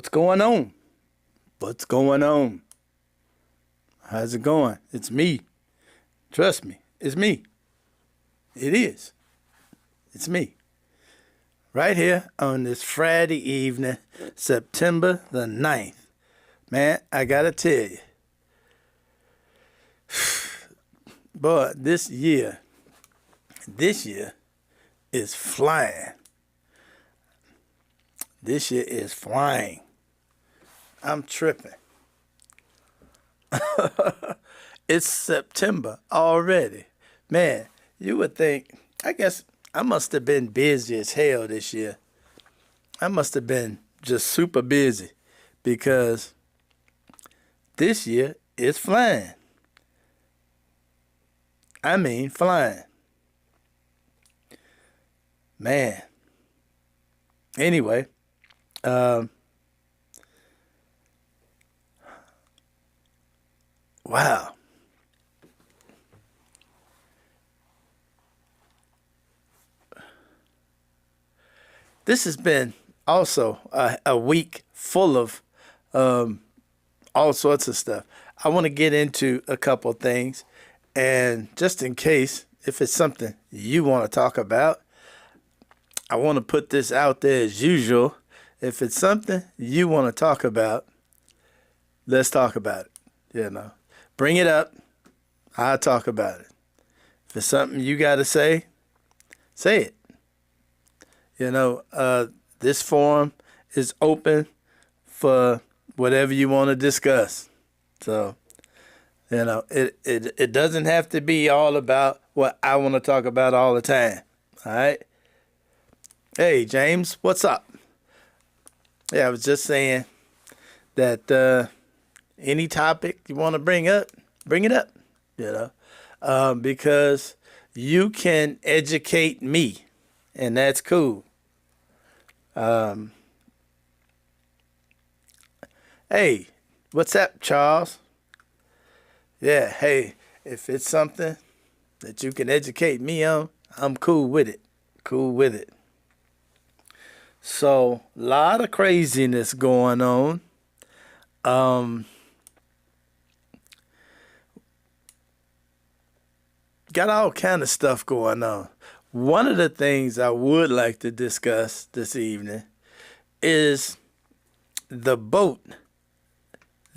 What's going on? What's going on? How's it going? It's me. Trust me, it's me. It is. It's me. Right here on this Friday evening, September the 9th. Man, I gotta tell you. Boy, this year is flying. This year is flying. I'm tripping. It's September already. Man, you would think, I guess I must have been busy as hell this year. I must have been just super busy because this year is flying. I mean, flying. Man. Anyway, wow. This has been also a week full of all sorts of stuff. I want to get into a couple things, and just in case, if it's something you want to talk about, I want to put this out there as usual. If it's something you want to talk about, let's talk about it. You know, bring it up. I'll talk about it. If it's something you got to say it. You know, this forum is open for whatever you want to discuss. So, you know, it doesn't have to be all about what I want to talk about all the time. All right? Hey, James, what's up? Yeah, I was just saying that any topic you want to bring up, bring it up, you know, because you can educate me. And that's cool. Hey, what's up, Charles? Yeah, hey, if it's something that you can educate me on, I'm cool with it. Cool with it. So, a lot of craziness going on. Got all kind of stuff going on. One of the things I would like to discuss this evening is the boat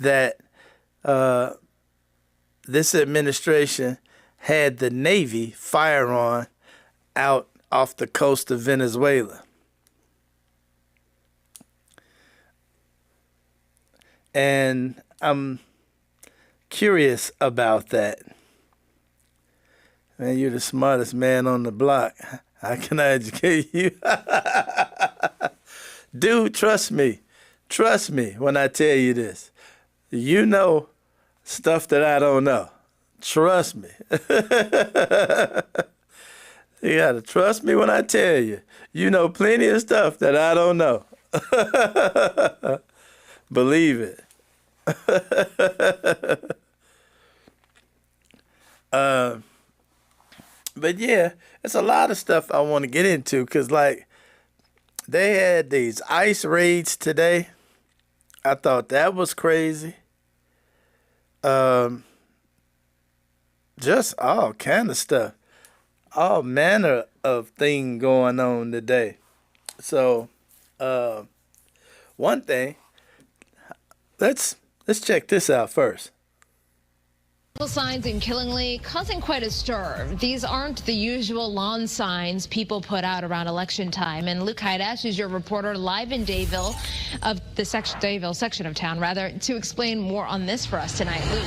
that this administration had the Navy fire on out off the coast of Venezuela. And I'm curious about that. Man, you're the smartest man on the block. How can I educate you? Dude, trust me. Trust me when I tell you this. You know stuff that I don't know. Trust me. You gotta trust me when I tell you. You know plenty of stuff that I don't know. Believe it. But yeah, it's a lot of stuff I want to get into because, like, they had these ICE raids today. I thought that was crazy. Just all kind of stuff. All manner of thing going on today. So, one thing, let's check this out first. Signs in Killingley causing quite a stir. These aren't the usual lawn signs people put out around election time. And Luke Haidash is your reporter live in Dayville, of the Dayville section of town, rather, to explain more on this for us tonight. Luke.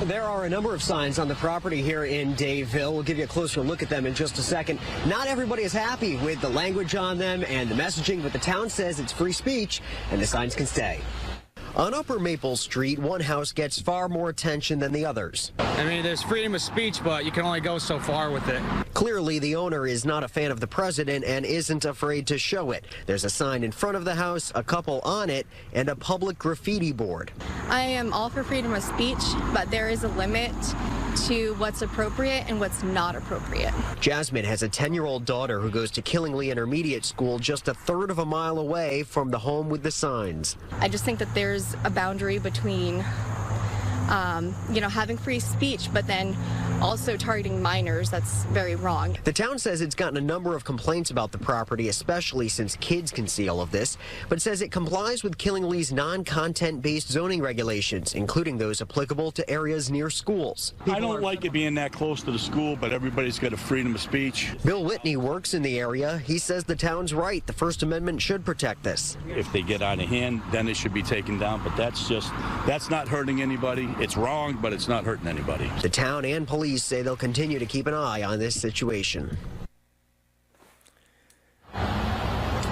There are a number of signs on the property here in Dayville. We'll give you a closer look at them in just a second. Not everybody is happy with the language on them and the messaging, but the town says it's free speech and the signs can stay. On Upper Maple Street, one house gets far more attention than the others. I mean, there's freedom of speech, but you can only go so far with it. Clearly, the owner is not a fan of the president and isn't afraid to show it. There's a sign in front of the house, a couple on it, and a public graffiti board. I am all for freedom of speech, but there is a limit to what's appropriate and what's not appropriate. Jasmine has a 10-year-old daughter who goes to Killingley Intermediate School just a third of a mile away from the home with the signs. I just think that there's a boundary between having free speech, but then also targeting minors. That's very wrong. The town says it's gotten a number of complaints about the property, especially since kids can see all of this, but says it complies with Killingley's non-content-based zoning regulations, including those applicable to areas near schools. I don't like it being that close to the school, but everybody's got a freedom of speech. Bill Whitney works in the area. He says the town's right. The First Amendment should protect this. If they get out of hand, then it should be taken down, but that's not hurting anybody. It's wrong, but it's not hurting anybody. The town and police say they'll continue to keep an eye on this situation.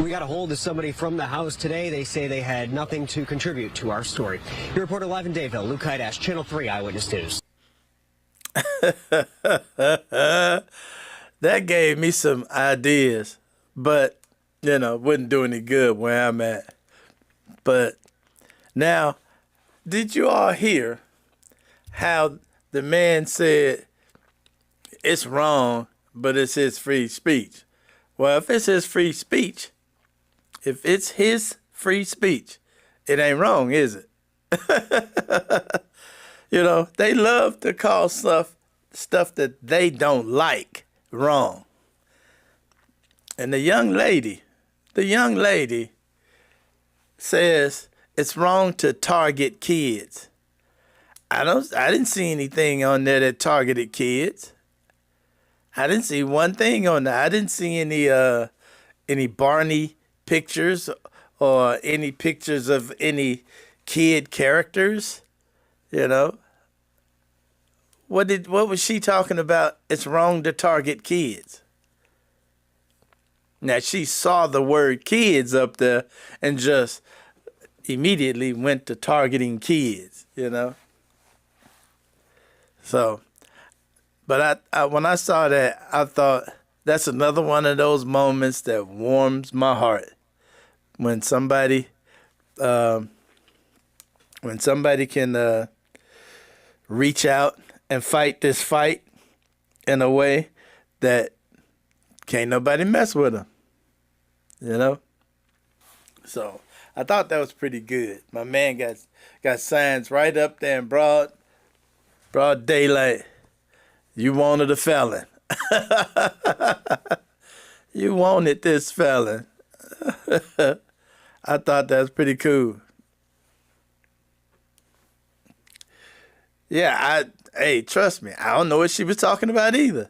We got a hold of somebody from the house today. They say they had nothing to contribute to our story. Your reporter live in Dayville, Luke Hydash, Channel 3 Eyewitness News. That gave me some ideas, but, wouldn't do any good where I'm at. But now, did you all hear how the man said it's wrong, but it's his free speech? Well, if it's his free speech, it ain't wrong, is it? They love to call stuff that they don't like wrong. And the young lady says it's wrong to target kids. I didn't see anything on there that targeted kids. I didn't see one thing on there. I didn't see any Barney pictures or any pictures of any kid characters. What was she talking about? It's wrong to target kids. Now she saw the word kids up there and just immediately went to targeting kids, So, but I when I saw that, I thought that's another one of those moments that warms my heart. When somebody can reach out and fight this fight in a way that can't nobody mess with them, So I thought that was pretty good. My man got signs right up there in broad daylight. You wanted a felon. You wanted this felon. I thought that was pretty cool. Yeah, hey, trust me, I don't know what she was talking about either.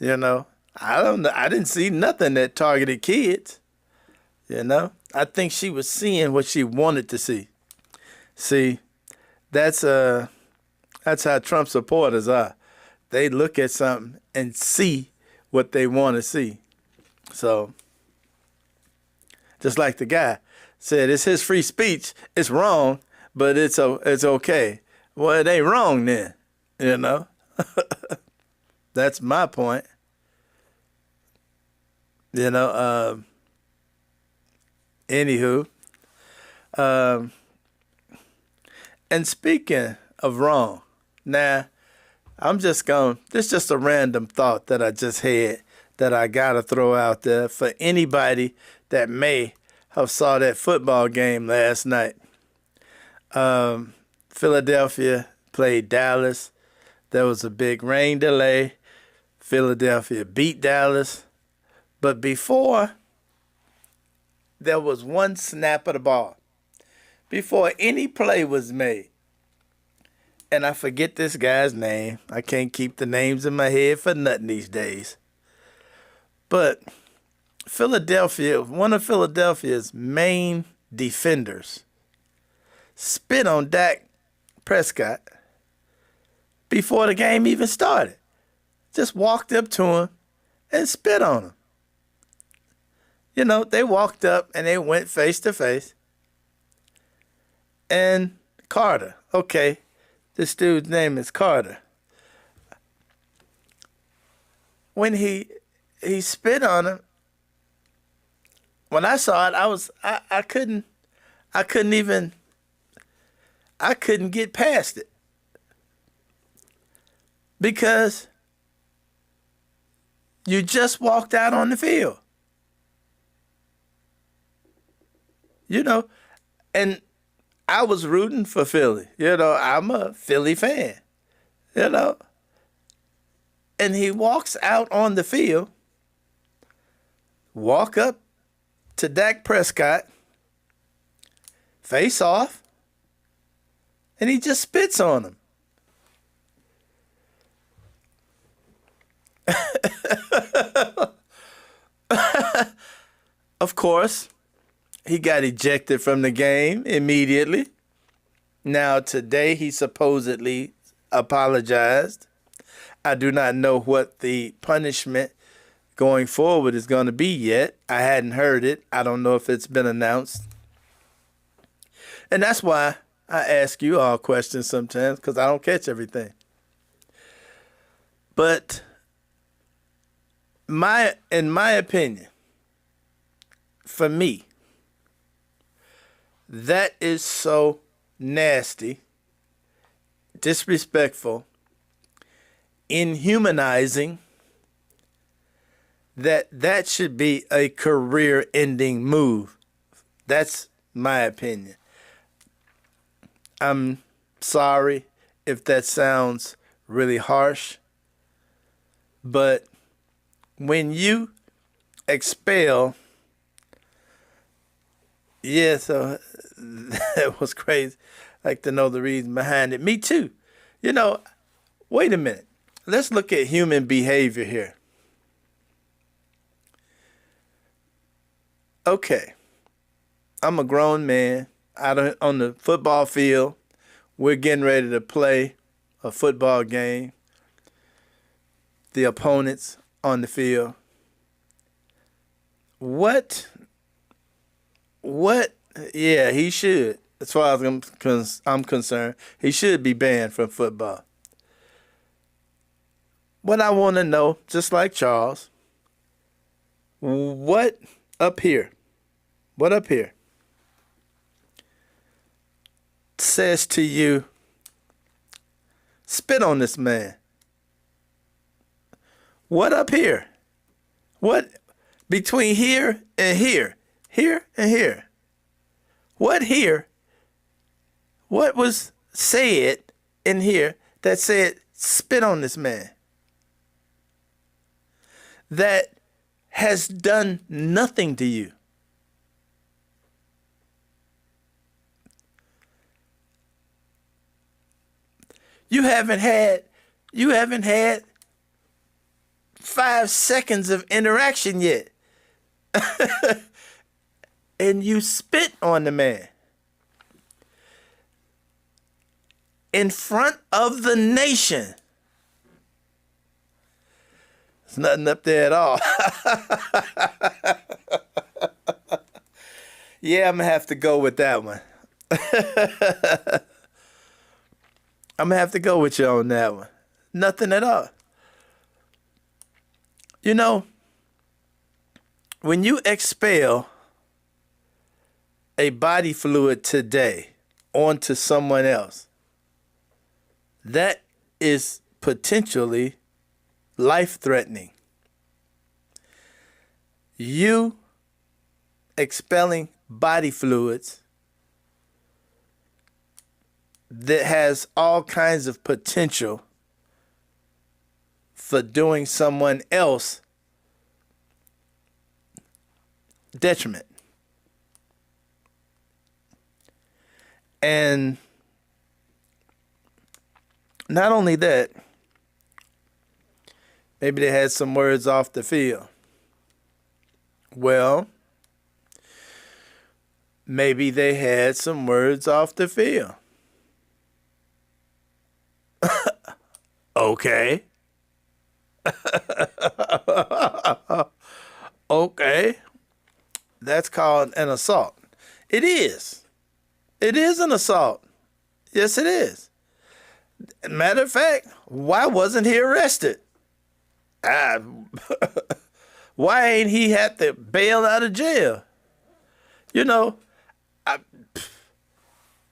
I don't know. I didn't see nothing that targeted kids. I think she was seeing what she wanted to see. See, that's how Trump supporters are. They look at something and see what they want to see. So, just like the guy said, it's his free speech. It's wrong, but it's okay. Well, it ain't wrong then, That's my point. Anywho, and speaking of wrong, now this is just a random thought that I just had that I gotta throw out there for anybody that may have saw that football game last night. Philadelphia played Dallas. There was a big rain delay. Philadelphia beat Dallas. But before, there was one snap of the ball. Before any play was made. And I forget this guy's name. I can't keep the names in my head for nothing these days. But Philadelphia, one of Philadelphia's main defenders, spit on Dak Prescott before the game even started. Just walked up to him and spit on him. They walked up and they went face to face. And Carter, okay, this dude's name is Carter. When he spit on him, when I saw it, I couldn't get past it. because you just walked out on the field. You know, and I was rooting for Philly. You know, I'm a Philly fan, you know. And he walks out on the field, walk up to Dak Prescott, face off, and he just spits on him. Of course, he got ejected from the game immediately. Now, today he supposedly apologized. I do not know what the punishment going forward is going to be yet. I hadn't heard it. I don't know if it's been announced. And that's why I ask you all questions sometimes, because I don't catch everything. But in my opinion, for me, that is so nasty, disrespectful, inhumanizing, that should be a career-ending move. That's my opinion. I'm sorry if that sounds really harsh, but when you expel, so that was crazy. I'd like to know the reason behind it. Me too. You know, wait a minute. Let's look at human behavior here. Okay, I'm a grown man out on the football field. We're getting ready to play a football game. The opponents on the field. What? Yeah, he should. As far as I'm concerned, he should be banned from football. What I want to know, just like Charles, what up here says to you, spit on this man? What up here? What between here and here? Here and here? What here? What was said in here that said, spit on this man? That has done nothing to you. You haven't had 5 seconds of interaction yet. And you spit on the man. In front of the nation. There's nothing up there at all. Yeah, I'm going to have to go with that one. I'm going to have to go with you on that one. Nothing at all. You know, when you expel a body fluid today onto someone else, that is potentially life-threatening. You expelling body fluids that has all kinds of potential for doing someone else detriment. And not only that, maybe they had some words off the field. Well, maybe they had some words off the field. Okay. Okay. That's called an assault. It is. It is an assault. Yes, it is. Matter of fact, why wasn't he arrested? Why ain't he had to bail out of jail? You know,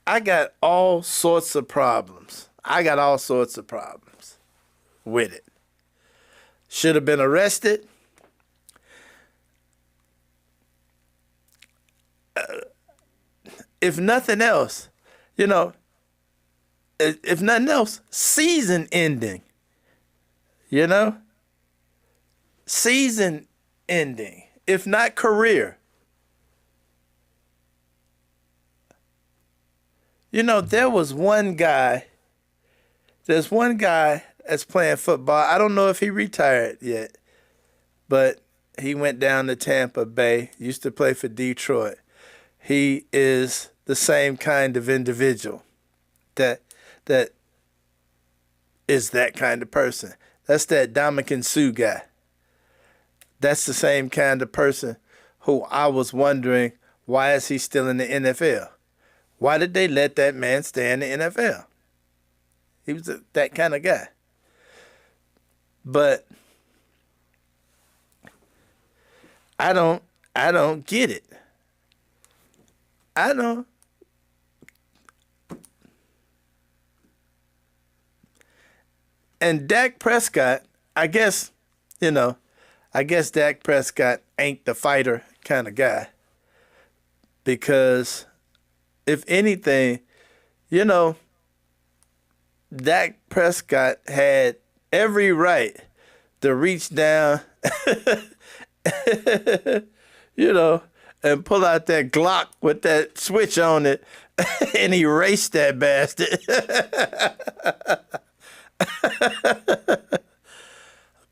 I got all sorts of problems. with it. Should have been arrested. If nothing else, you know, if nothing else, season ending. You know? Season ending, if not career. You know, there's one guy that's playing football. I don't know if he retired yet, but he went down to Tampa Bay, used to play for Detroit. He is the same kind of individual that is that kind of person. That's that Ndamukong Suh guy. That's the same kind of person who I was wondering, why is he still in the NFL? Why did they let that man stay in the NFL? He was that kind of guy. But I don't get it. I don't. And Dak Prescott, I guess Dak Prescott ain't the fighter kind of guy. Because if anything, you know, Dak Prescott had every right to reach down, you know, and pull out that Glock with that switch on it and erase that bastard.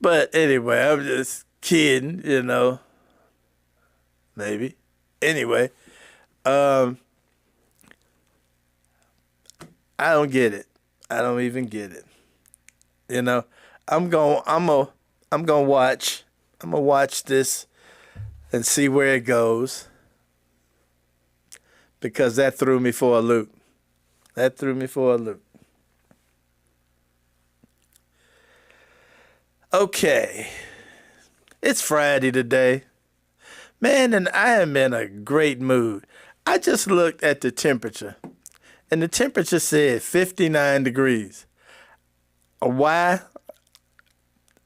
But anyway, I'm just kidding, you know. Maybe. Anyway, I don't get it. I don't even get it. You know, I'm gonna watch this and see where it goes, because that threw me for a loop. Okay, it's Friday today. Man, and I am in a great mood. I just looked at the temperature, and the temperature said 59 degrees. Why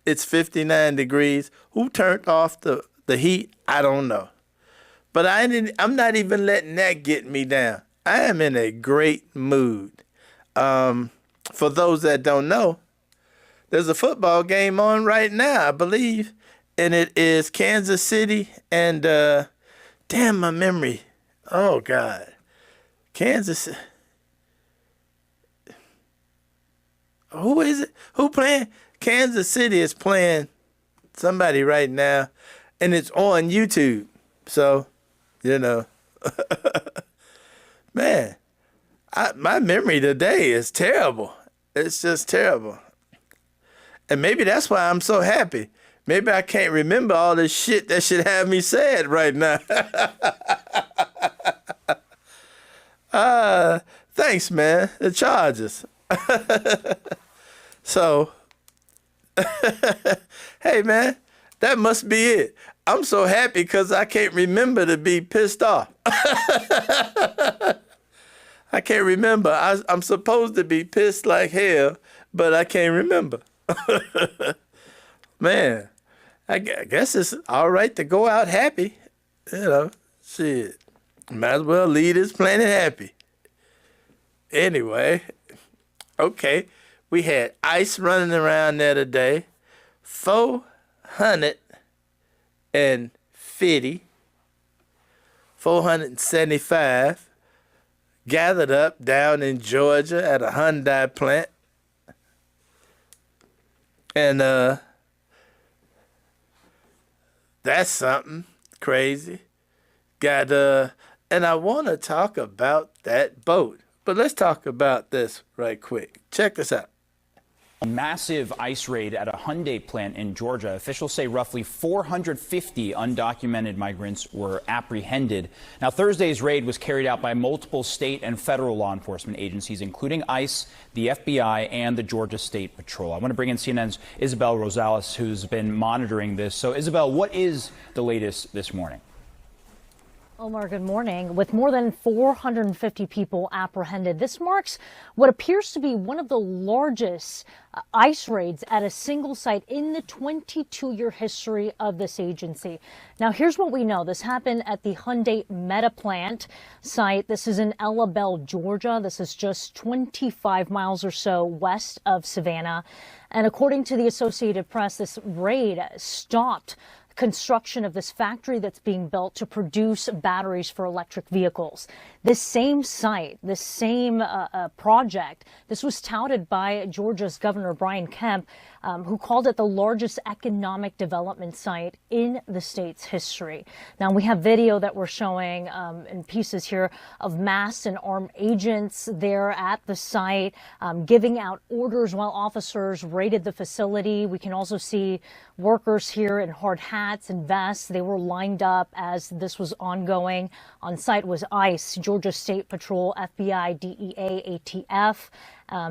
it's 59 degrees? Who turned off the heat? I don't know. But I'm not even letting that get me down. I am in a great mood. For those that don't know, there's a football game on right now, I believe, and it is Kansas City and damn, my memory. Oh God, Kansas. Who is it? Who playing? Kansas City is playing somebody right now, and it's on YouTube. So, you know, man, my memory today is terrible. It's just terrible. And maybe that's why I'm so happy. Maybe I can't remember all this shit that should have me sad right now. Thanks, man. The Chargers. So, hey, man, that must be it. I'm so happy because I can't remember to be pissed off. I can't remember. I'm supposed to be pissed like hell, but I can't remember. Man, I guess it's all right to go out happy. You know, shit. Might as well leave this planet happy. Anyway, okay. We had ICE running around there today. 475 gathered up down in Georgia at a Hyundai plant. And that's something crazy. And I want to talk about that boat. But let's talk about this right quick. Check this out. A massive ICE raid at a Hyundai plant in Georgia. Officials say roughly 450 undocumented migrants were apprehended. Now, Thursday's raid was carried out by multiple state and federal law enforcement agencies, including ICE, the FBI, and the Georgia State Patrol. I want to bring in CNN's Isabel Rosales, who's been monitoring this. So, Isabel, what is the latest this morning? Omar, good morning. With more than 450 people apprehended, this marks what appears to be one of the largest ICE raids at a single site in the 22-year history of this agency. Now, here's what we know. This happened at the Hyundai Meta plant site. This is in Ella Belle, Georgia. This is just 25 miles or so west of Savannah. And according to the Associated Press, this raid stopped construction of this factory that's being built to produce batteries for electric vehicles. This same site, this same project, this was touted by Georgia's Governor Brian Kemp, who called it the largest economic development site in the state's history. Now, we have video that we're showing in pieces here of masked and armed agents there at the site, giving out orders while officers raided the facility. We can also see workers here in hard hats and vests. They were lined up as this was ongoing. On site was ICE, Georgia State Patrol, FBI, DEA, ATF.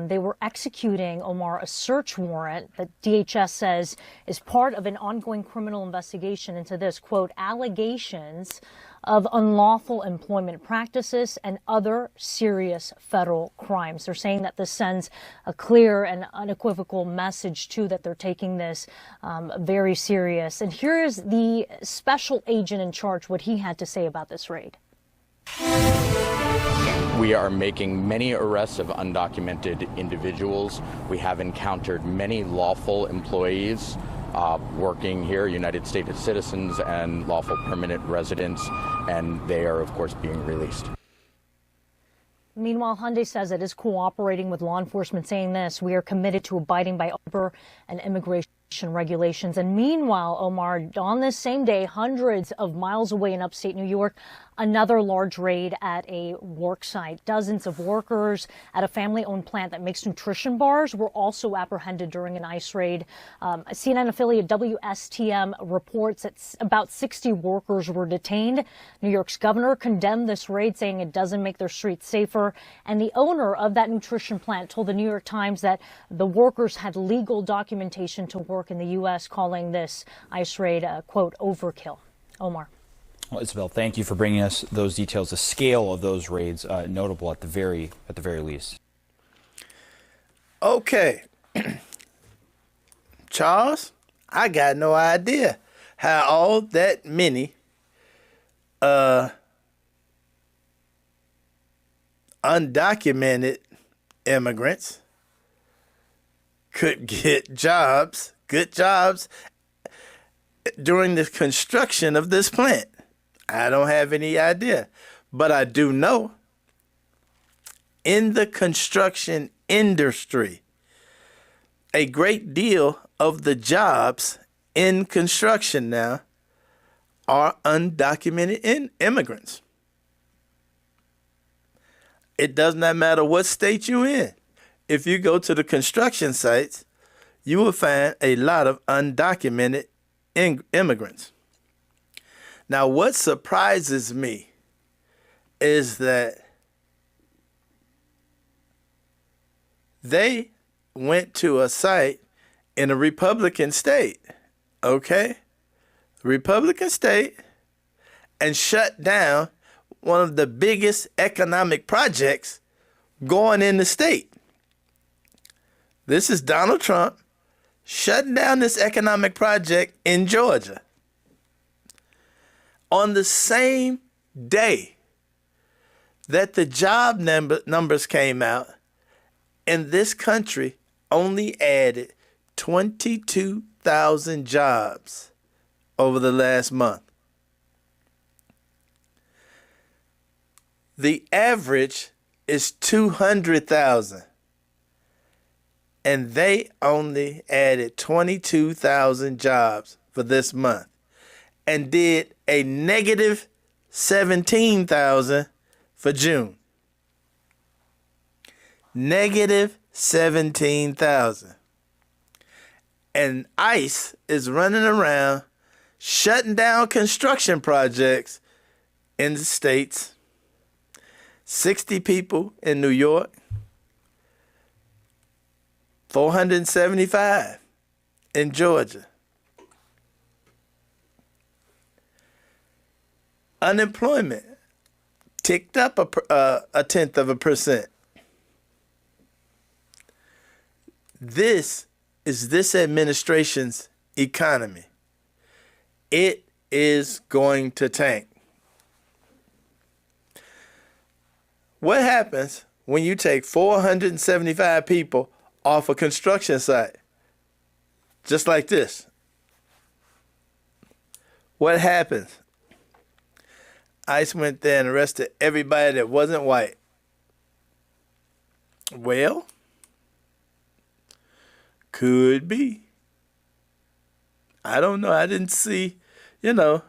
They were executing, Omar, a search warrant that DHS says is part of an ongoing criminal investigation into this, quote, allegations of unlawful employment practices and other serious federal crimes. They're saying that this sends a clear and unequivocal message, too, that they're taking this very serious. And here is the special agent in charge, what he had to say about this raid. We are making many arrests of undocumented individuals. We have encountered many lawful employees working here, United States citizens and lawful permanent residents, and they are, of course, being released. Meanwhile, Hyundai says it is cooperating with law enforcement, saying this: we are committed to abiding by labor and immigration regulations. And meanwhile, Omar, on this same day, hundreds of miles away in upstate New York, another large raid at a work site. Dozens of workers at a family-owned plant that makes nutrition bars were also apprehended during an ICE raid. CNN affiliate WSTM reports that about 60 workers were detained. New York's governor condemned this raid, saying it doesn't make their streets safer. And the owner of that nutrition plant told the New York Times that the workers had legal documentation to work in the U.S., calling this ICE raid a, quote, overkill. Omar. Well, Isabel, thank you for bringing us those details. The scale of those raids, notable at the very least. Okay. Charles, I got no idea how all that many undocumented immigrants could get jobs, good jobs, during the construction of this plant. I don't have any idea, but I do know in the construction industry, a great deal of the jobs in construction now are undocumented immigrants. It does not matter what state you're in. If you go to the construction sites, you will find a lot of undocumented immigrants. Now, what surprises me is that they went to a site in a Republican state, okay? Republican state, and shut down one of the biggest economic projects going in the state. This is Donald Trump shutting down this economic project in Georgia. On the same day that the job numbers came out, and this country only added 22,000 jobs over the last month. The average is 200,000, and they only added 22,000 jobs for this month and did a negative 17,000 for June. Negative 17,000. And ICE is running around shutting down construction projects in the states. 60 people in New York. 475 in Georgia. Unemployment ticked up a tenth of a percent. This is this administration's economy. It is going to tank. What happens when you take 475 people off a construction site? Just like this. What happens? ICE went there and arrested everybody that wasn't white. Well, could be. I don't know. I didn't see, I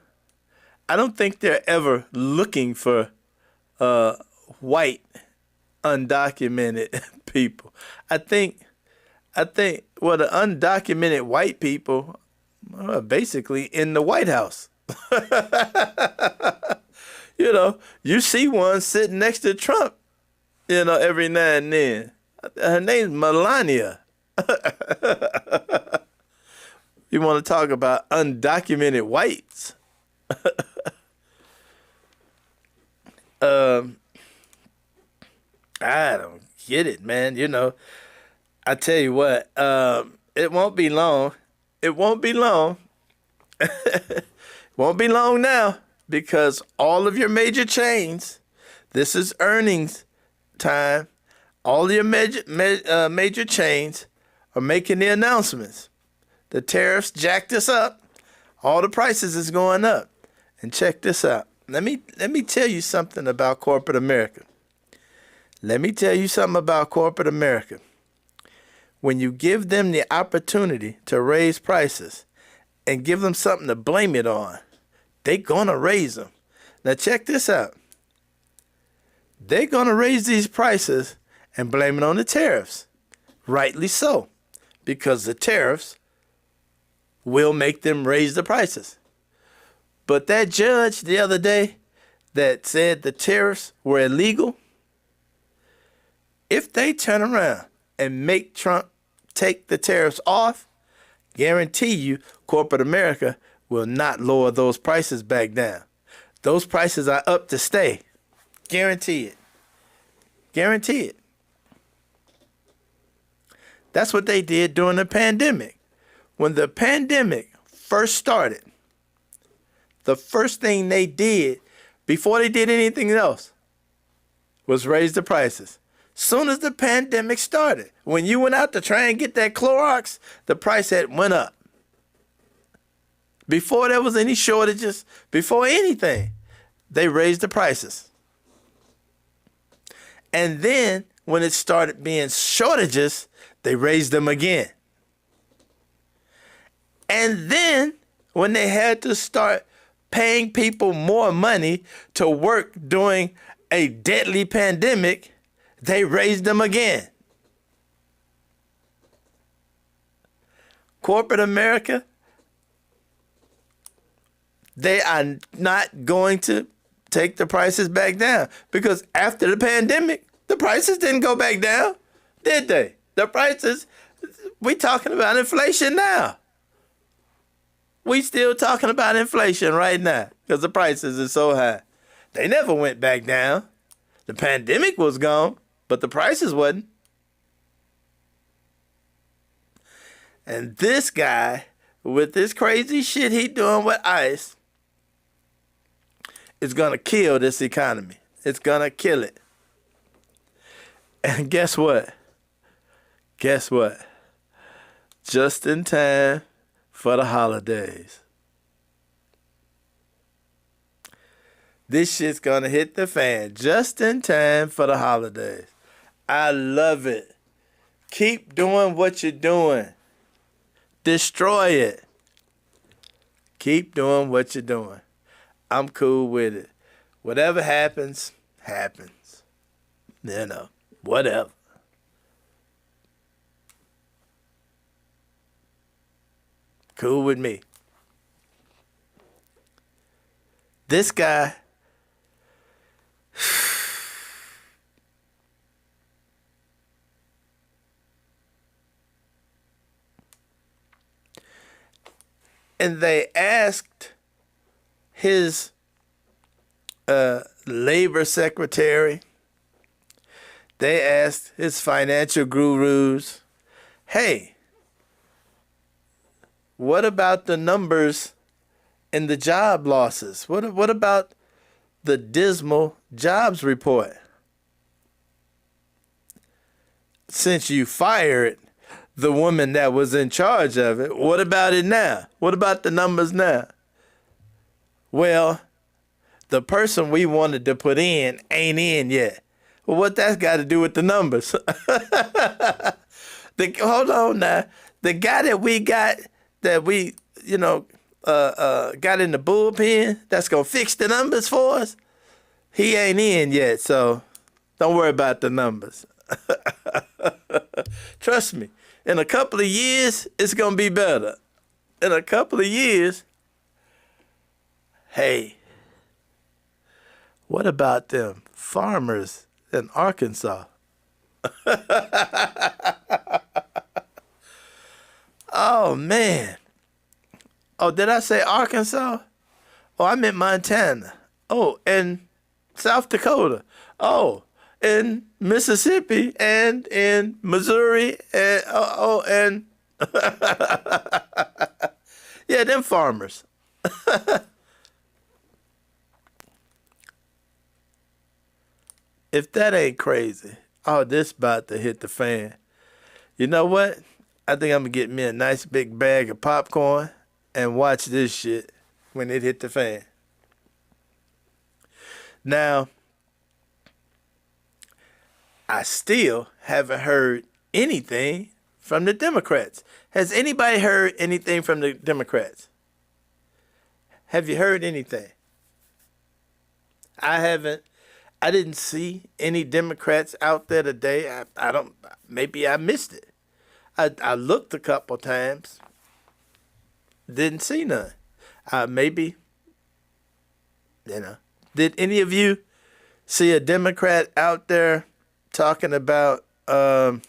don't think they're ever looking for white, undocumented people. I think, the undocumented white people are basically in the White House. You see one sitting next to Trump, every now and then. Her name's Melania. You want to talk about undocumented whites? I don't get it, man. I tell you what, it won't be long. It won't be long. It won't be long now, because all of your major chains, this is earnings time, all your major chains are making the announcements. The tariffs jacked us up. All the prices is going up. And check this out. Let me tell you something about corporate America. Let me tell you something about corporate America. When you give them the opportunity to raise prices and give them something to blame it on, they're going to raise them. Now check this out. They're going to raise these prices and blame it on the tariffs. Rightly so, because the tariffs will make them raise the prices. But that judge the other day that said the tariffs were illegal, if they turn around and make Trump take the tariffs off, guarantee you corporate America will not lower those prices back down. Those prices are up to stay. Guarantee it. Guarantee it. That's what they did during the pandemic. When the pandemic first started, the first thing they did before they did anything else was raise the prices. Soon as the pandemic started, when you went out to try and get that Clorox, the price had went up. Before there was any shortages, before anything, they raised the prices. And then when it started being shortages, they raised them again. And then when they had to start paying people more money to work during a deadly pandemic, they raised them again. Corporate America, they are not going to take the prices back down, because after the pandemic, the prices didn't go back down, did they? The prices, we talking about inflation now. We still talking about inflation right now because the prices are so high. They never went back down. The pandemic was gone, but the prices wasn't. And this guy, with this crazy shit he doing with ICE, is going to kill this economy. It's going to kill it. And guess what? Guess what? Just in time for the holidays. This shit's going to hit the fan just in time for the holidays. I love it. Keep doing what you're doing. Destroy it. Keep doing what you're doing. I'm cool with it. Whatever happens, happens. Whatever. Cool with me. This guy, and they asked his labor secretary. They asked his financial gurus, hey, what about the numbers in the job losses? What about the dismal jobs report? Since you fired the woman that was in charge of it, what about it now? What about the numbers now? Well, the person we wanted to put in ain't in yet. Well, what that's got to do with the numbers? Hold on now. The guy that we got, got in the bullpen, that's going to fix the numbers for us, he ain't in yet, so don't worry about the numbers. Trust me, in a couple of years, it's going to be better. In a couple of years, hey, what about them farmers in Arkansas? Oh, man. Oh, did I say Arkansas? Oh, I meant Montana. Oh, and South Dakota. Oh, in Mississippi and in Missouri. And yeah, them farmers. If that ain't crazy, oh, this about to hit the fan. You know what? I think I'm going to get me a nice big bag of popcorn and watch this shit when it hit the fan. Now, I still haven't heard anything from the Democrats. Has anybody heard anything from the Democrats? Have you heard anything? I haven't. I didn't see any Democrats out there today. Maybe I missed it. I looked a couple times. Didn't see none. Maybe, Did any of you see a Democrat out there talking about the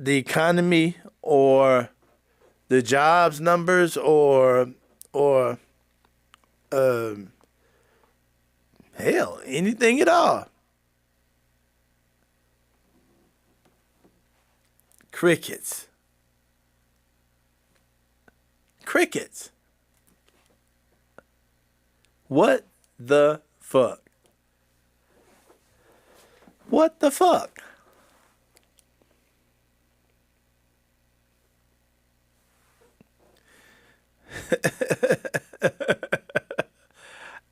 economy or the jobs numbers or hell, anything at all? Crickets. Crickets. What the fuck? What the fuck?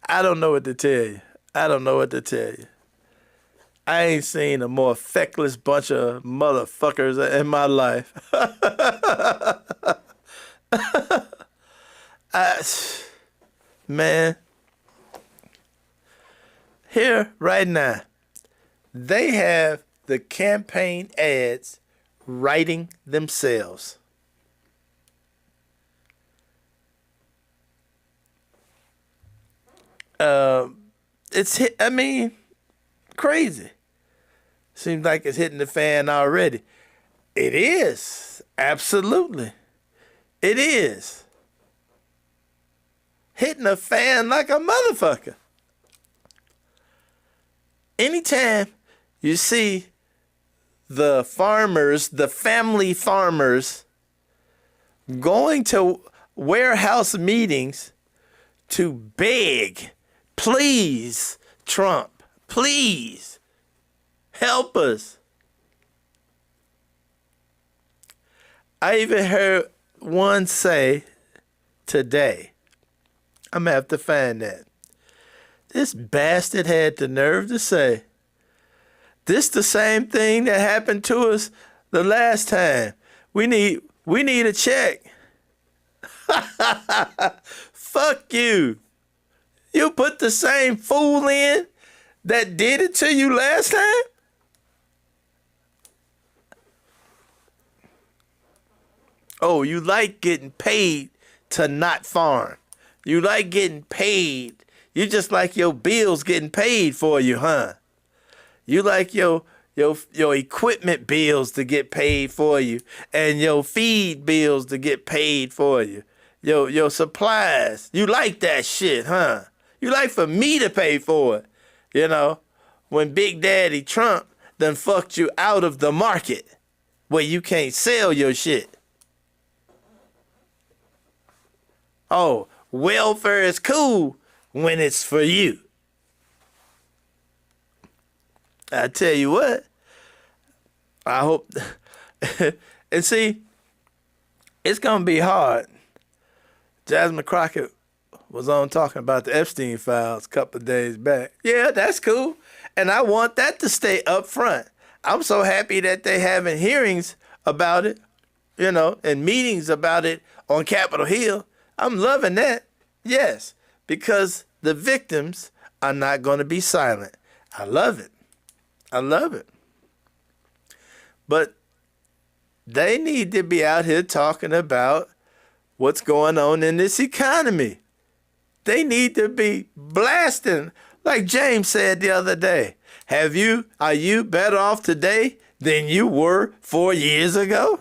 I don't know what to tell you. I ain't seen a more feckless bunch of motherfuckers in my life. Man, here right now, they have the campaign ads writing themselves. Crazy. Seems like it's hitting the fan already. It is. Absolutely. It is. Hitting the fan like a motherfucker. Anytime you see the farmers, the family farmers, going to warehouse meetings to beg, please, Trump, please, help us. I even heard one say today, I'm going to have to find that. This bastard had the nerve to say, this the same thing that happened to us the last time. We need a check. Fuck you. You put the same fool in that did it to you last time? Oh, you like getting paid to not farm. You like getting paid. You just like your bills getting paid for you, huh? You like your equipment bills to get paid for you and your feed bills to get paid for you. Your supplies. You like that shit, huh? You like for me to pay for it, you know, when Big Daddy Trump done fucked you out of the market where you can't sell your shit. Oh, welfare is cool when it's for you. I tell you what, I hope, and see, it's going to be hard. Jasmine Crockett was on talking about the Epstein files a couple of days back. Yeah, that's cool. And I want that to stay up front. I'm so happy that they're having hearings about it, you know, and meetings about it on Capitol Hill. I'm loving that. Yes, because the victims are not going to be silent. I love it. I love it. But they need to be out here talking about what's going on in this economy. They need to be blasting, like James said the other day. Are you better off today than you were 4 years ago?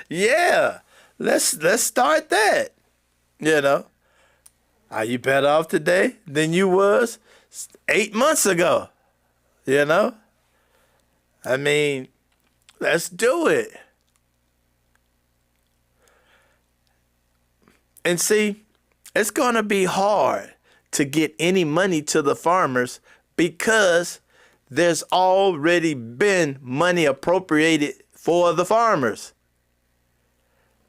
Yeah, let's start that. You know, are you better off today than you was 8 months ago? You know, I mean, let's do it. And see, it's going to be hard to get any money to the farmers because there's already been money appropriated for the farmers.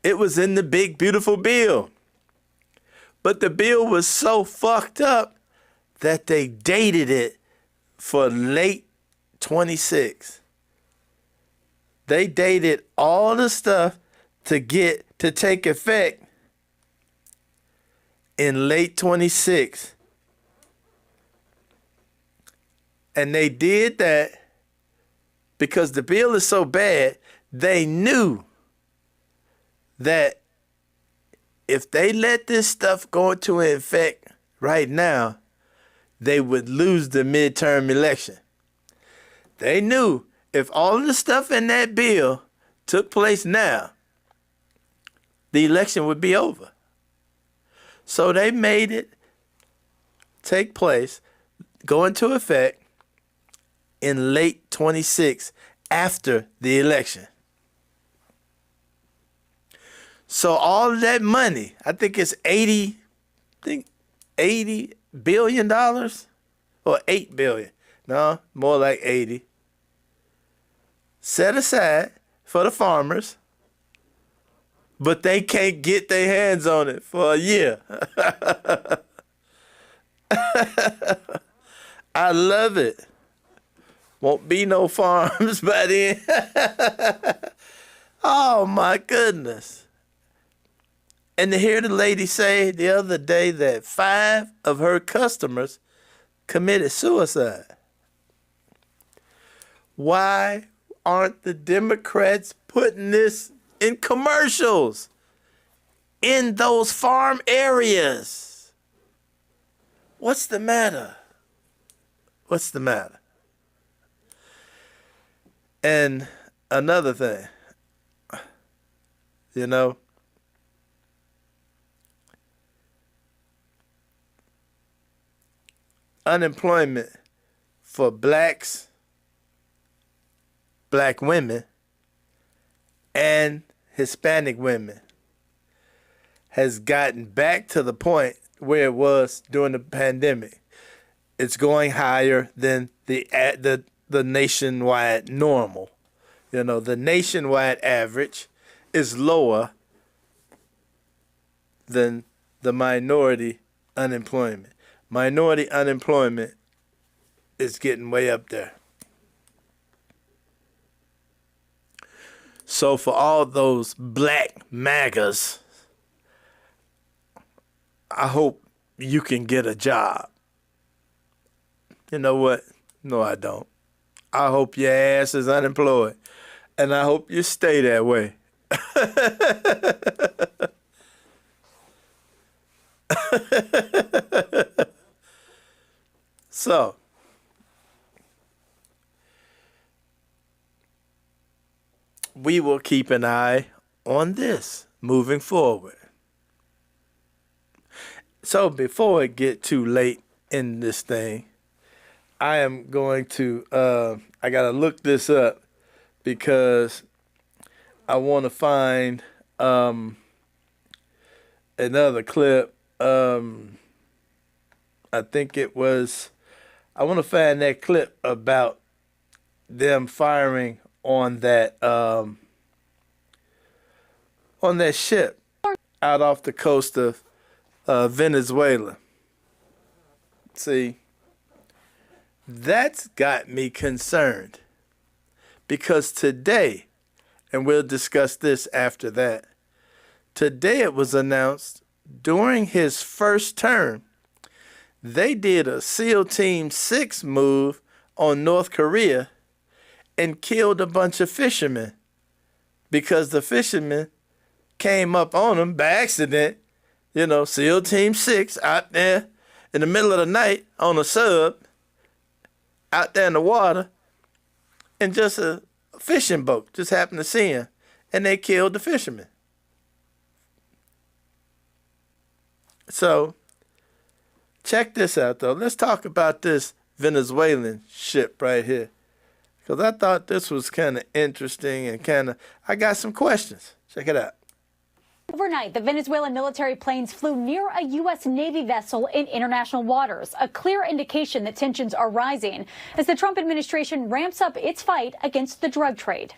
It was in the big, beautiful bill. But the bill was so fucked up that they dated it for late 26. They dated all the stuff to take effect in late 26. And they did that because the bill is so bad, they knew that if they let this stuff go into effect right now, they would lose the midterm election. They knew if all of the stuff in that bill took place now, the election would be over. So they made it take place, go into effect in late 26 after the election. So all of that money, I think it's $80 billion or 8 billion. No, more like 80. Set aside for the farmers, but they can't get their hands on it for a year. I love it. Won't be no farms by then. Oh my goodness. And to hear the lady say the other day that 5 of her customers committed suicide. Why aren't the Democrats putting this in commercials in those farm areas? What's the matter? What's the matter? And another thing, you know, unemployment for blacks, black women, and Hispanic women has gotten back to the point where it was during the pandemic. It's going higher than the nationwide normal. You know, the nationwide average is lower than the minority unemployment. Minority unemployment is getting way up there. So for all those black MAGAs, I hope you can get a job. You know what? No, I don't. I hope your ass is unemployed. And I hope you stay that way. So, we will keep an eye on this moving forward. So before it get too late in this thing, I am going to, I got to look this up because I want to find another clip. I think it was, I want to find that clip about them firing on that ship out off the coast of Venezuela. See, that's got me concerned because today, and we'll discuss this after that, today it was announced during his first term, they did a SEAL Team 6 move on North Korea and killed a bunch of fishermen because the fishermen came up on them by accident. You know, SEAL Team 6 out there in the middle of the night on a sub, out there in the water, and just a fishing boat just happened to see him, and they killed the fishermen. So, check this out, though. Let's talk about this Venezuelan ship right here, because I thought this was kind of interesting and I got some questions. Check it out. Overnight, the Venezuelan military planes flew near a U.S. Navy vessel in international waters, a clear indication that tensions are rising as the Trump administration ramps up its fight against the drug trade.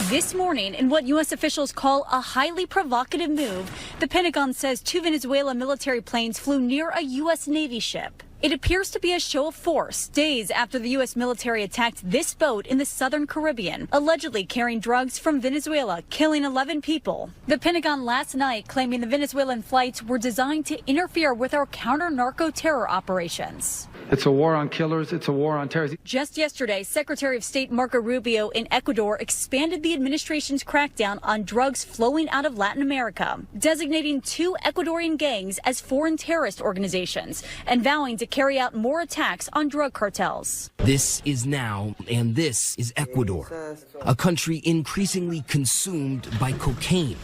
This morning, in what U.S. officials call a highly provocative move, the Pentagon says 2 Venezuela military planes flew near a U.S. Navy ship. It appears to be a show of force days after the U.S. military attacked this boat in the southern Caribbean, allegedly carrying drugs from Venezuela, killing 11 people. The Pentagon last night claiming the Venezuelan flights were designed to interfere with our counter-narco-terror operations. It's a war on killers. It's a war on terrorists. Just yesterday, Secretary of State Marco Rubio in Ecuador expanded the administration's crackdown on drugs flowing out of Latin America, designating 2 Ecuadorian gangs as foreign terrorist organizations and vowing to carry out more attacks on drug cartels. This is now, and this is Ecuador, a country increasingly consumed by cocaine,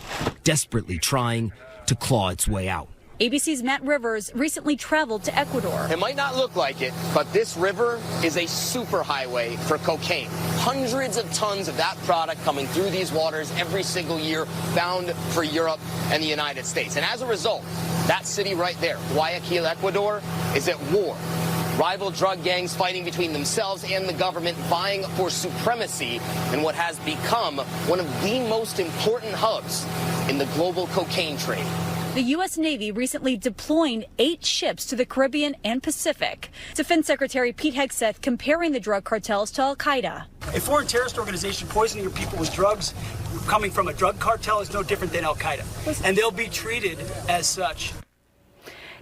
desperately trying to claw its way out. ABC's Matt Rivers recently traveled to Ecuador. It might not look like it, but this river is a superhighway for cocaine. Hundreds of tons of that product coming through these waters every single year, bound for Europe and the United States. And as a result, that city right there, Guayaquil, Ecuador, is at war. Rival drug gangs fighting between themselves and the government, vying for supremacy in what has become one of the most important hubs in the global cocaine trade. The U.S. Navy recently deploying 8 ships to the Caribbean and Pacific. Defense Secretary Pete Hegseth comparing the drug cartels to al-Qaeda. A foreign terrorist organization poisoning your people with drugs coming from a drug cartel is no different than al-Qaeda, and they'll be treated as such.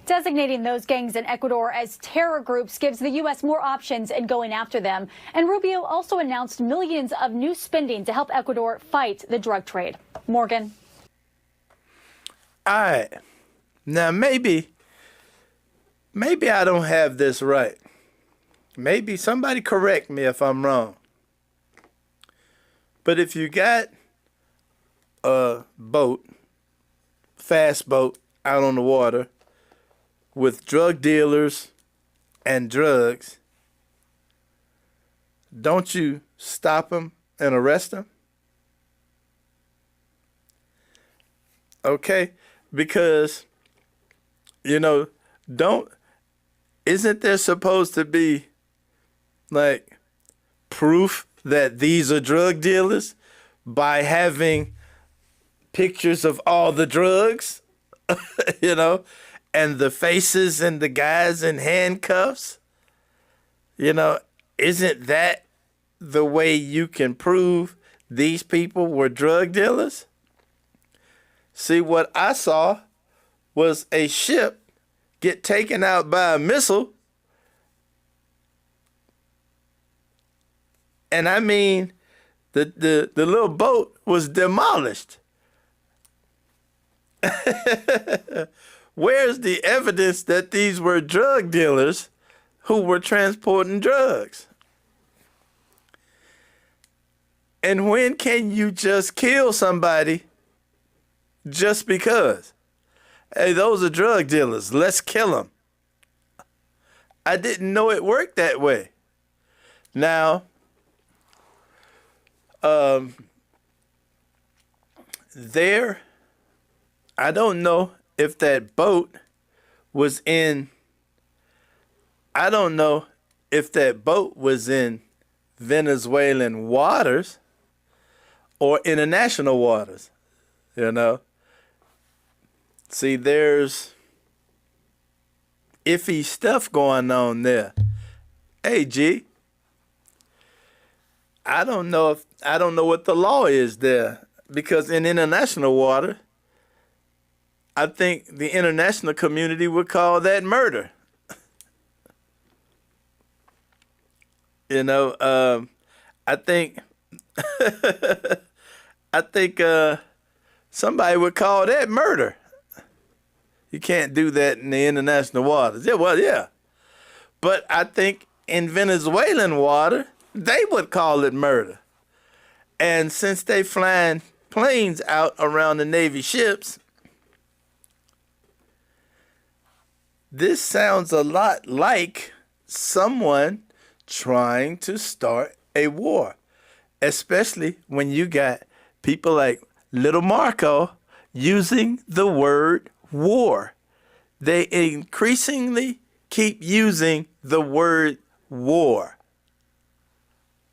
Designating those gangs in Ecuador as terror groups gives the U.S. more options in going after them. And Rubio also announced millions of new spending to help Ecuador fight the drug trade. Morgan. All right. Now, maybe I don't have this right. Maybe somebody correct me if I'm wrong. But if you got a boat, fast boat out on the water with drug dealers and drugs, don't you stop them and arrest them? Okay? Because, you know, isn't there supposed to be, like, proof that these are drug dealers by having pictures of all the drugs, you know, and the faces and the guys in handcuffs? You know, isn't that the way you can prove these people were drug dealers? See, what I saw was a ship get taken out by a missile. And I mean, the little boat was demolished. Where's the evidence that these were drug dealers who were transporting drugs? And when can you just kill somebody just because? Hey, those are drug dealers. Let's kill them. I didn't know it worked that way. Now, I don't know if that boat was in, Venezuelan waters or international waters, you know. See, there's iffy stuff going on there. Hey, G, I don't know what the law is there, because in international water, I think the international community would call that murder. You know, I think somebody would call that murder. You can't do that in the international waters. Yeah, well, yeah. But I think in Venezuelan water, they would call it murder. And since they flying planes out around the Navy ships, this sounds a lot like someone trying to start a war, especially when you got people like Little Marco using the word war. They increasingly keep using the word war.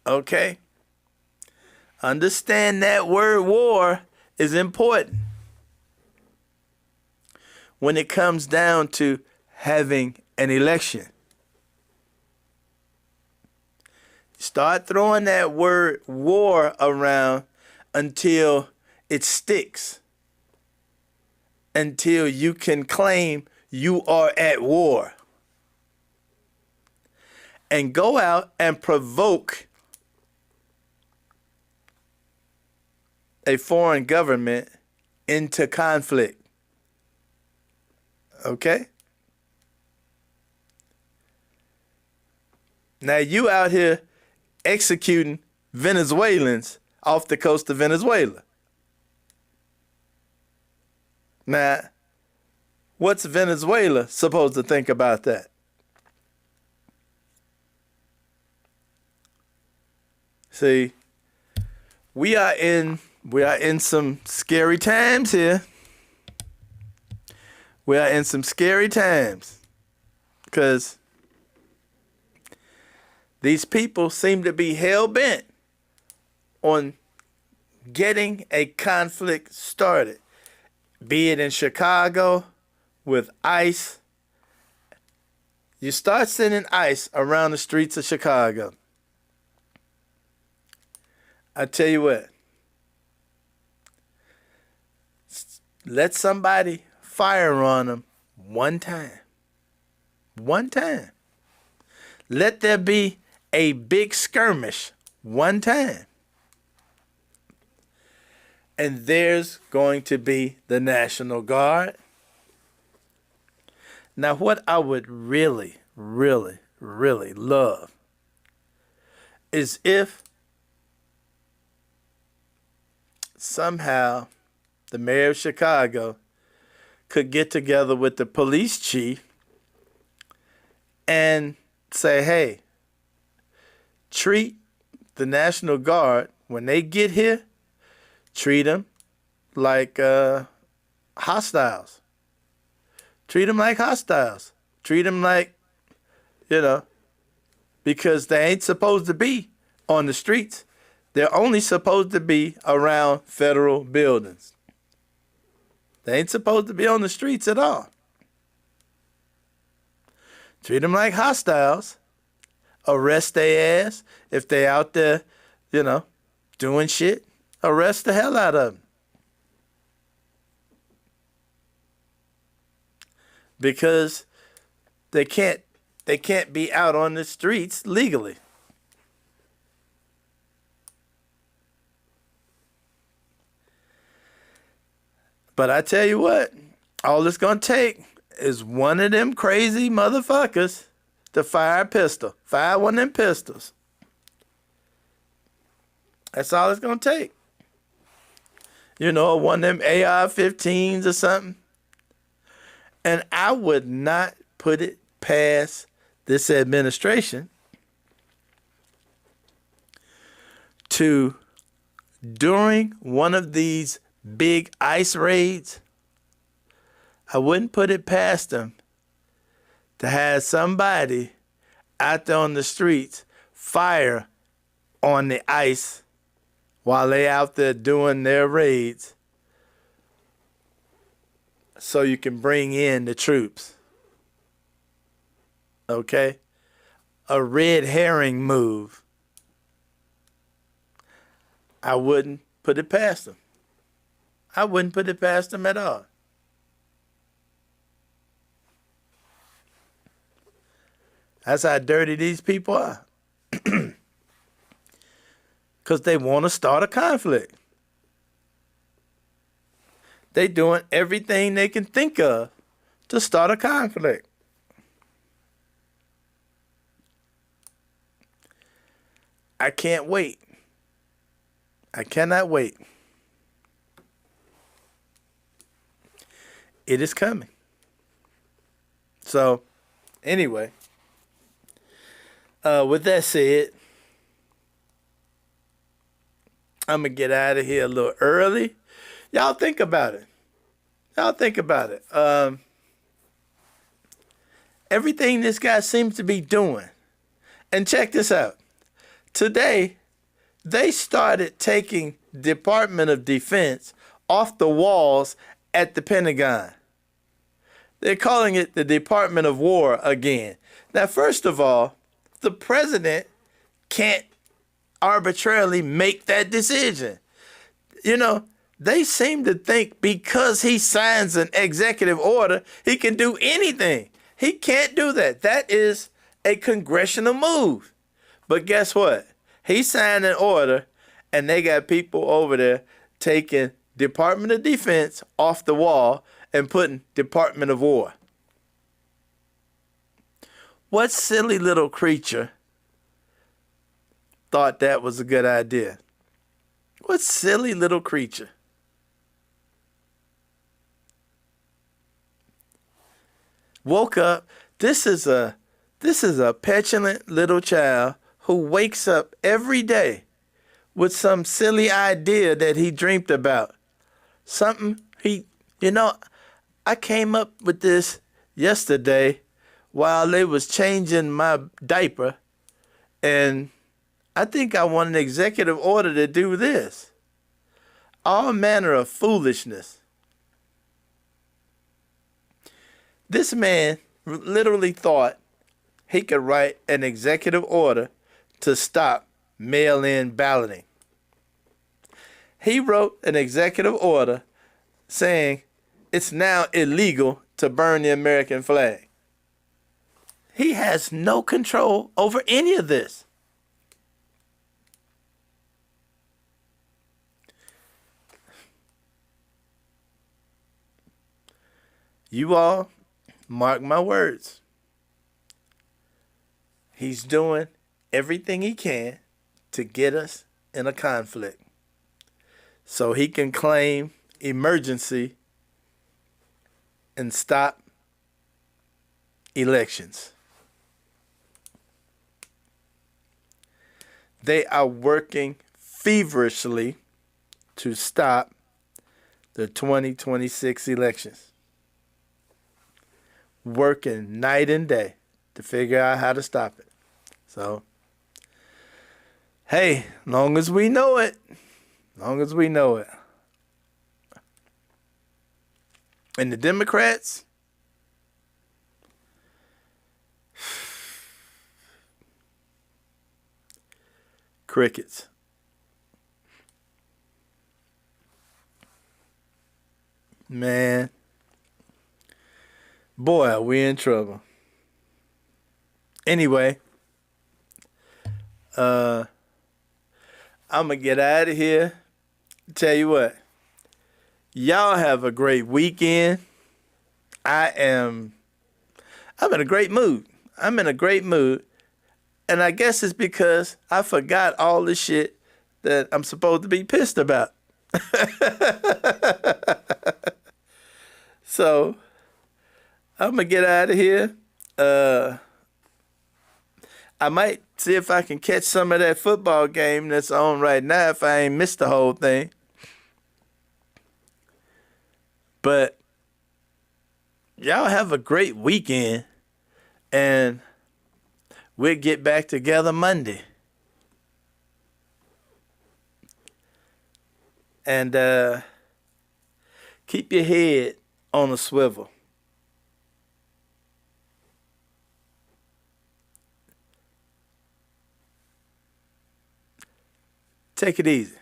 Okay? Understand that word war is important when it comes down to having an election. Start throwing that word war around until it sticks. Until you can claim you are at war. And go out and provoke a foreign government into conflict. Okay? Now you out here executing Venezuelans off the coast of Venezuela. Now, what's Venezuela supposed to think about that? See, we are in some scary times here. We are in some scary times because these people seem to be hell-bent on getting a conflict started, be it in Chicago with ICE. You start sending ICE around the streets of Chicago. I tell you what, let somebody fire on them one time. One time. Let there be a big skirmish one time. And there's going to be the National Guard. Now, what I would really, really, really love is if somehow the mayor of Chicago could get together with the police chief and say, hey, treat the National Guard, when they get here, treat them like hostiles. Treat them like hostiles. Treat them like, because they ain't supposed to be on the streets. They're only supposed to be around federal buildings. They ain't supposed to be on the streets at all. Treat them like hostiles. Arrest their ass. If they out there, doing shit, arrest the hell out of them. Because they can't be out on the streets legally. But I tell you what, all it's going to take is one of them crazy motherfuckers to fire a pistol. Fire one of them pistols. That's all it's going to take. One of them AR-15s or something. And I would not put it past this administration to, during one of these big ICE raids, I wouldn't put it past them to have somebody out there on the streets fire on the ICE while they out there doing their raids so you can bring in the troops. Okay? A red herring move. I wouldn't put it past them. I wouldn't put it past them at all. That's how dirty these people are. Because they want to start a conflict. They doing everything they can think of to start a conflict. I can't wait. I cannot wait. It is coming. So, anyway, with that said, I'm going to get out of here a little early. Y'all think about it. Everything this guy seems to be doing. And check this out. Today, they started taking Department of Defense off the walls at the Pentagon. They're calling it the Department of War again. Now, first of all, the president can't arbitrarily make that decision. You know, they seem to think because he signs an executive order, he can do anything. He can't do that. That is a congressional move. But guess what? He signed an order, and they got people over there taking Department of Defense off the wall and putting Department of War. What silly little creature thought that was a good idea? What silly little creature? Woke up. This is a petulant little child who wakes up every day with some silly idea that he dreamed about. Something I came up with this yesterday while they was changing my diaper, and I think I want an executive order to do this. All manner of foolishness. This man literally thought he could write an executive order to stop mail-in balloting. He wrote an executive order saying it's now illegal to burn the American flag. He has no control over any of this. You all mark my words. He's doing everything he can to get us in a conflict so he can claim emergency and stop elections. They are working feverishly to stop the 2026 elections. Working night and day to figure out how to stop it. So, hey, long as we know it. And the Democrats, crickets. Man, boy, are we in trouble. Anyway, I'm going to get out of here. Tell you what, y'all have a great weekend. I'm in a great mood. And I guess it's because I forgot all the shit that I'm supposed to be pissed about. So, I'm gonna get out of here. I might see if I can catch some of that football game that's on right now if I ain't missed the whole thing. But y'all have a great weekend, and we'll get back together Monday. And keep your head on a swivel. Take it easy.